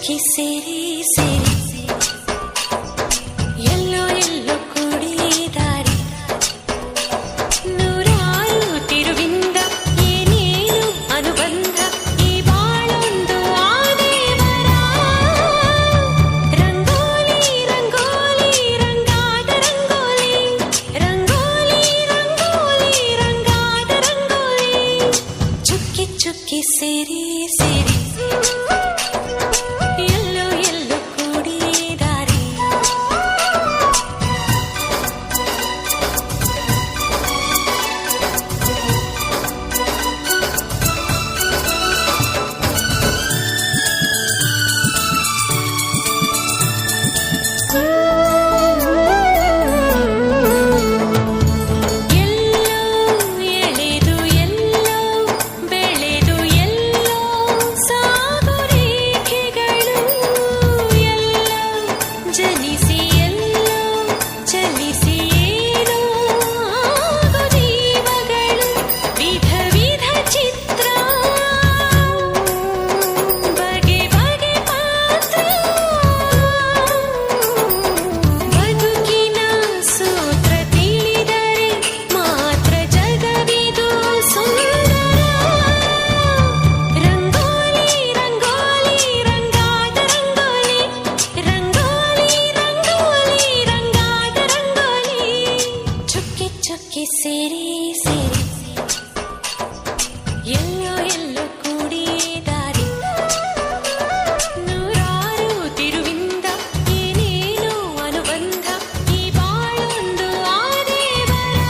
ಚುಕ್ಕಿ ಸೇರಿ ಸೇರಿ ಎಲ್ಲೋ ಎಲ್ಲೋ ಕೂಡಿ ದಾರಿ ನೂರಾರು ತಿರುವಿಂದ ಏನೇನು ಅನುಬಂಧ ಈ ಬಾಳೊಂದು ಆದೇವರ ರಂಗೋಲಿ ರಂಗೋಲಿ ರಂಗಾದ ರಂಗೋಲಿ ರಂಗೋಲಿ ರಂಗೋಲಿ ರಂಗಾದ ರಂಗೋಲಿ ಚುಕ್ಕಿ ಚುಕ್ಕಿ ಸೇರಿ ಸೇರಿ ಎಲ್ಲೋ ಎಲ್ಲೋ ಕೂಡಿ ದಾರಿ ಎಲ್ಲೋ ಎಳೆದು ಎಲ್ಲೋ ಬೆಳೆದು ಎಲ್ಲೋ ಸಾಗು ರೇಖೆಗಳು ಎಲ್ಲೋ ಜನಿಸಿ ಎಲ್ಲೋ ಚಲಿಸಿ ಏನೋ ಆಗು ಜೀವಗಳು ವಿಧ ವಿಧ ಚಿತ್ರ ಬಗೆ ಬಗೆ ಪಾತ್ರ ಬದುಕಿನ ಸೂತ್ರ ತಿಳಿದರೆ ಮಾತ್ರ ಜಗವಿದು ಸುಂದರ ರಂಗೋಲಿ ರಂಗೋಲಿ ರಂಗಾದ ರಂಗೋಲಿ ರಂಗೋಲಿ ರಂಗೋಲಿ ರಂಗಾದ ರಂಗೋಲಿ ಚುಕ್ಕಿ ಚುಕ್ಕಿ ಸೇರಿ ಸೇರಿ ಎಲ್ಲೋ ಎಲ್ಲೋ ಕೂಡಿ ದಾರಿ ನೂರಾರು ತಿರುವಿಂದ ಏನೇನು ಅನುಬಂಧ ಈ ಬಾಳೊಂದು ಆದೇವರ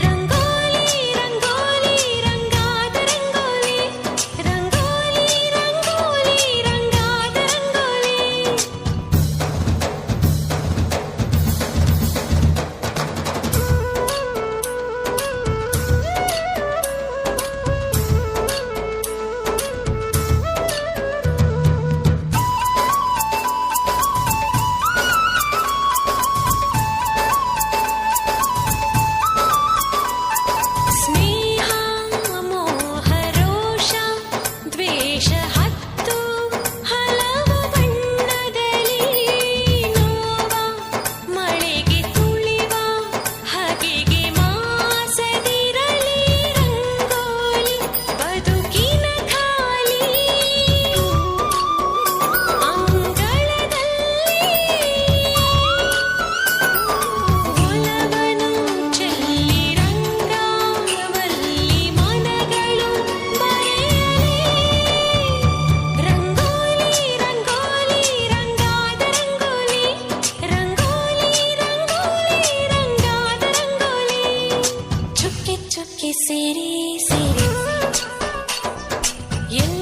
ರಂಗೋಲಿ ರಂಗೋಲಿ ರಂಗಾದ ರಂಗೋಲಿ ರಂಗೋಲಿ ರಂಗೋಲಿ ರಂಗಾದ ರಂಗೋಲಿ ಸ್ನೇಹ ಮೋಹ ರೋಷ ದ್ವೇಷ ಹತ್ತು ಹಲವು ಬಣ್ಣದಲ್ಲಿ ನೋವ ಮಳೆಗೆ ತುಳಿವ ಹಗೆಗೆ ಮಾಸದಿರಲಿ ರಂಗೋಲಿ ಬದುಕಿನ ಖಾಲಿ ಅಂಗಳದಲ್ಲಿ ಒಲವನು ಚೆಲ್ಲಿ ರಂಗಾವಲ್ಲಿ ಮನಗಳು ಬರೆಯಲಿ ರಂಗೋಲಿ ರಂಗೋಲಿ ರಂಗಾದ ರಂಗೋಲಿ ರಂಗೋಲಿ ರಂಗೋಲಿ ರಂಗಾದ ರಂಗೋಲಿ ಚುಕ್ಕಿ ಚುಕ್ಕಿ ಸೇರಿ ಸೇರಿ ಎಲ್ಲ